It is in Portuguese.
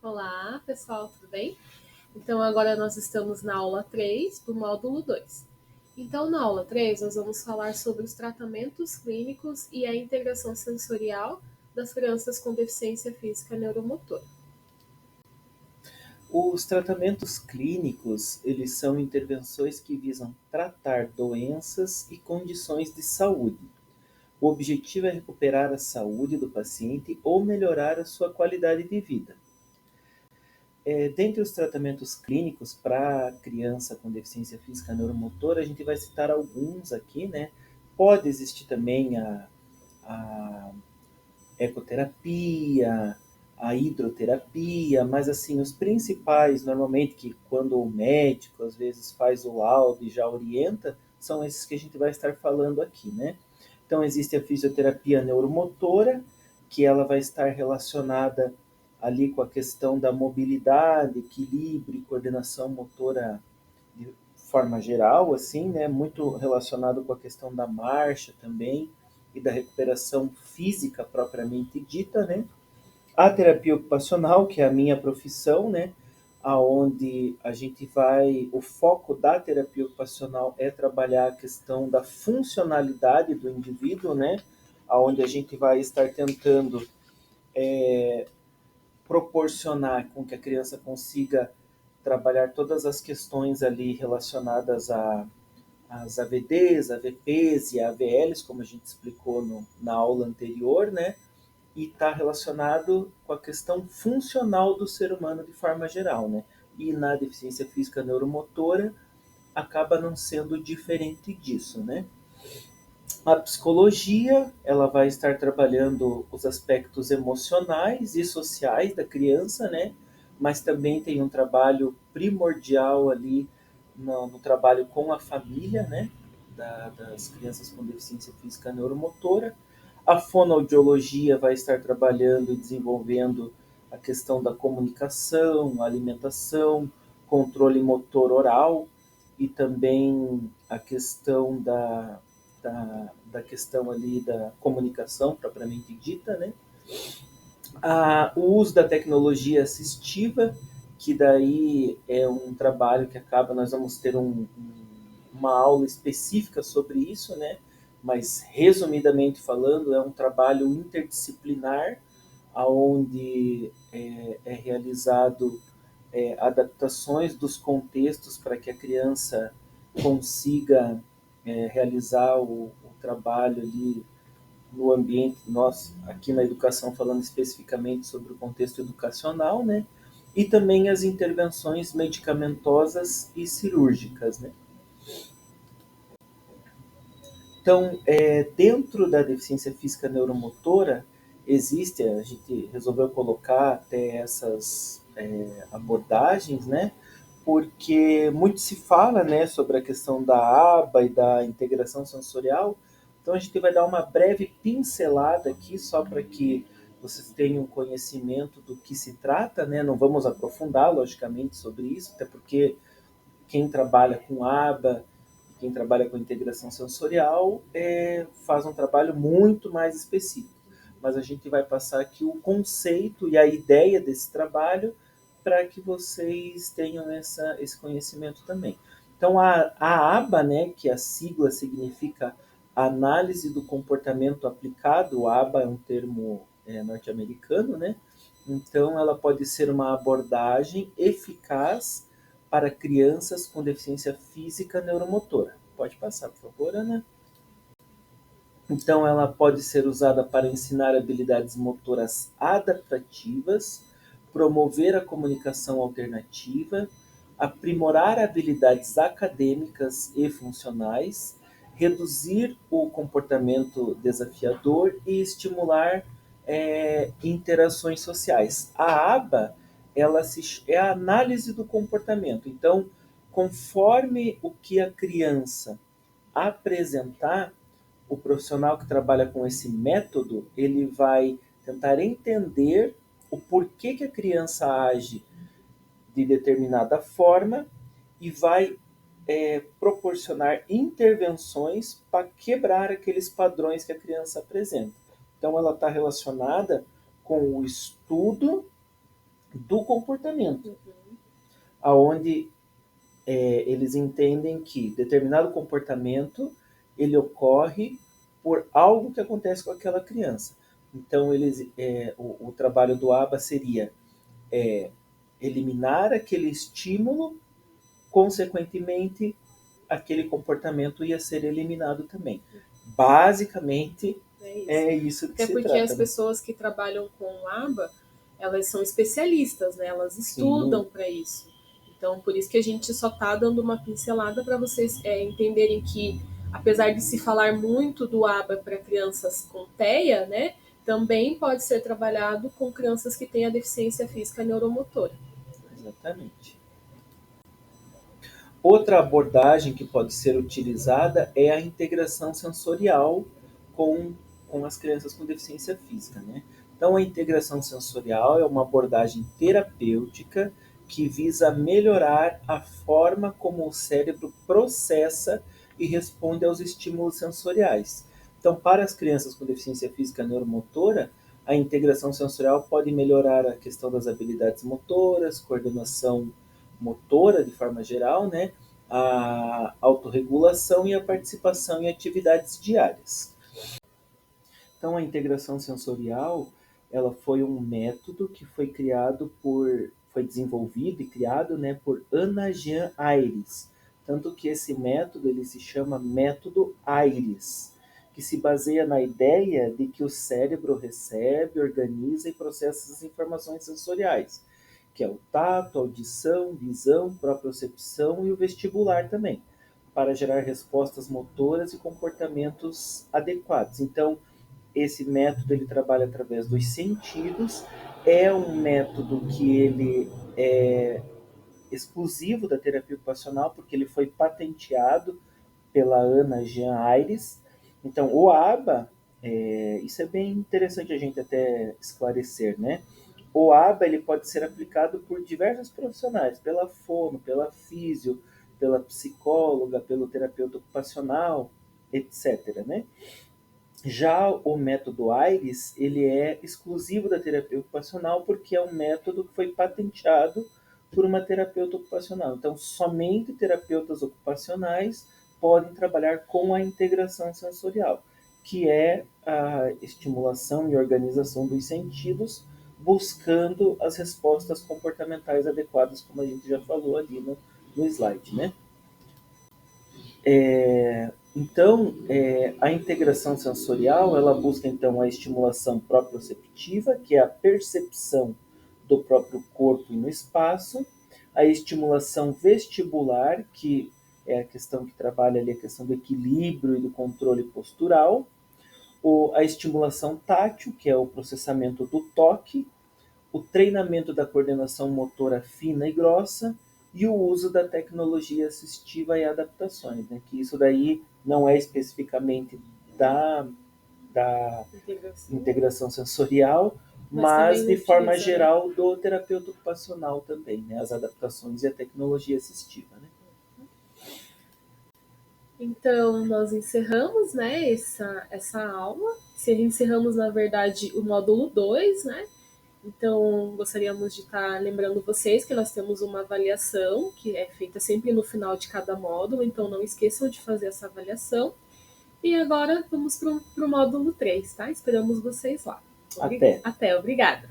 Olá, pessoal, tudo bem? Então, agora nós estamos na aula 3 do módulo 2. Então, na aula 3, nós vamos falar sobre os tratamentos clínicos e a integração sensorial das crianças com deficiência física neuromotora. Os tratamentos clínicos, eles são intervenções que visam tratar doenças e condições de saúde. O objetivo é recuperar a saúde do paciente ou melhorar a sua qualidade de vida. Dentre os tratamentos clínicos para criança com deficiência física neuromotora, a gente vai citar alguns aqui, né? Pode existir também a ecoterapia, a hidroterapia, mas assim, os principais, normalmente, que quando o médico às vezes faz o laudo e já orienta, são esses que a gente vai estar falando aqui, né? Então, existe a fisioterapia neuromotora, que ela vai estar relacionada ali com a questão da mobilidade, equilíbrio e coordenação motora de forma geral, assim, né? Muito relacionado com a questão da marcha também e da recuperação física propriamente dita, né? A terapia ocupacional, que é a minha profissão, né? Aonde a gente vai, o foco da terapia ocupacional é trabalhar a questão da funcionalidade do indivíduo, né? Aonde a gente vai estar tentando proporcionar com que a criança consiga trabalhar todas as questões ali relacionadas às AVDs, AVPs e AVLs, como a gente explicou na aula anterior, né? E está relacionado com a questão funcional do ser humano de forma geral, né? E na deficiência física neuromotora acaba não sendo diferente disso, né? A psicologia, ela vai estar trabalhando os aspectos emocionais e sociais da criança, né? Mas também tem um trabalho primordial ali no trabalho com a família, né? Das crianças com deficiência física neuromotora. A fonoaudiologia vai estar trabalhando e desenvolvendo a questão da comunicação, alimentação, controle motor oral e também a questão da questão ali da comunicação propriamente dita, né? O uso da tecnologia assistiva, que daí é um trabalho que acaba, nós vamos ter uma aula específica sobre isso, né? Mas resumidamente falando, é um trabalho interdisciplinar, onde é realizado adaptações dos contextos para que a criança consiga realizar o trabalho ali no ambiente, nós aqui na educação falando especificamente sobre o contexto educacional, né? E também as intervenções medicamentosas e cirúrgicas, né? Então, dentro da deficiência física neuromotora, existe, a gente resolveu colocar até essas abordagens, né? Porque muito se fala, né, sobre a questão da aba e da integração sensorial. Então, a gente vai dar uma breve pincelada aqui, só para que vocês tenham conhecimento do que se trata, né? Não vamos aprofundar, logicamente, sobre isso, até porque quem trabalha com aba, quem trabalha com integração sensorial, faz um trabalho muito mais específico. Mas a gente vai passar aqui o conceito e a ideia desse trabalho para que vocês tenham esse conhecimento também. Então, a ABA, né, que a sigla significa Análise do Comportamento Aplicado, o ABA é um termo norte-americano, né? Então, ela pode ser uma abordagem eficaz para crianças com deficiência física neuromotora. Pode passar, por favor, Ana. Então, ela pode ser usada para ensinar habilidades motoras adaptativas, promover a comunicação alternativa, aprimorar habilidades acadêmicas e funcionais, reduzir o comportamento desafiador e estimular interações sociais. A aba é a análise do comportamento. Então, conforme o que a criança apresentar, o profissional que trabalha com esse método, ele vai tentar entender o porquê que a criança age de determinada forma e vai proporcionar intervenções para quebrar aqueles padrões que a criança apresenta. Então, ela está relacionada com o estudo do comportamento, Uhum. aonde eles entendem que determinado comportamento ele ocorre por algo que acontece com aquela criança. Então, o trabalho do ABA seria eliminar aquele estímulo, consequentemente, aquele comportamento ia ser eliminado também. Basicamente, É isso. é isso que Até se porque as trata, né? pessoas que trabalham com o ABA, elas são especialistas, né? Elas estudam Sim, para isso. Então, por isso que a gente só está dando uma pincelada para vocês entenderem que, apesar de se falar muito do ABA para crianças com TEA, né? Também pode ser trabalhado com crianças que têm a deficiência física neuromotora. exatamente. Outra abordagem que pode ser utilizada é a integração sensorial com, com as crianças com deficiência física, né? Então, a integração sensorial é uma abordagem terapêutica que visa melhorar a forma como o cérebro processa e responde aos estímulos sensoriais. Então, para as crianças com deficiência física neuromotora, a integração sensorial pode melhorar a questão das habilidades motoras, coordenação motora de forma geral, né? A autorregulação e a participação em atividades diárias. Então, a integração sensorial, ela foi um método que foi desenvolvido e criado, né, por Ana Jean Aires. Tanto que esse método ele se chama método Aires, que se baseia na ideia de que o cérebro recebe, organiza e processa as informações sensoriais, que é o tato, audição, visão, propriocepção e o vestibular também, para gerar respostas motoras e comportamentos adequados. Então, esse método ele trabalha através dos sentidos, é um método que ele é exclusivo da terapia ocupacional, porque ele foi patenteado pela Ana Jean Aires. Então, o ABA, isso é bem interessante a gente até esclarecer, né? O ABA ele pode ser aplicado por diversos profissionais, pela fono, pela físio, pela psicóloga, pelo terapeuta ocupacional, etc, né? Já o método Aires, ele é exclusivo da terapia ocupacional porque é um método que foi patenteado por uma terapeuta ocupacional. Então, somente terapeutas ocupacionais podem trabalhar com a integração sensorial, que é a estimulação e organização dos sentidos, buscando as respostas comportamentais adequadas, como a gente já falou ali no slide, né? Então, a integração sensorial, ela busca então a estimulação proprioceptiva, que é a percepção do próprio corpo e no espaço, a estimulação vestibular, que é a questão que trabalha ali a questão do equilíbrio e do controle postural, a estimulação tátil, que é o processamento do toque, o treinamento da coordenação motora fina e grossa e o uso da tecnologia assistiva e adaptações, né? Que isso daí não é especificamente da Integração. integração sensorial, Mas também mas de forma utiliza, né? geral do terapeuta ocupacional também, né? As adaptações e a tecnologia assistiva, né? Então, nós encerramos, né, essa aula. Encerramos, na verdade, o módulo 2, né? Então, gostaríamos de estar lembrando vocês que nós temos uma avaliação que é feita sempre no final de cada módulo, então não esqueçam de fazer essa avaliação. E agora vamos para o módulo 3, tá? Esperamos vocês lá. Até! Até, obrigada.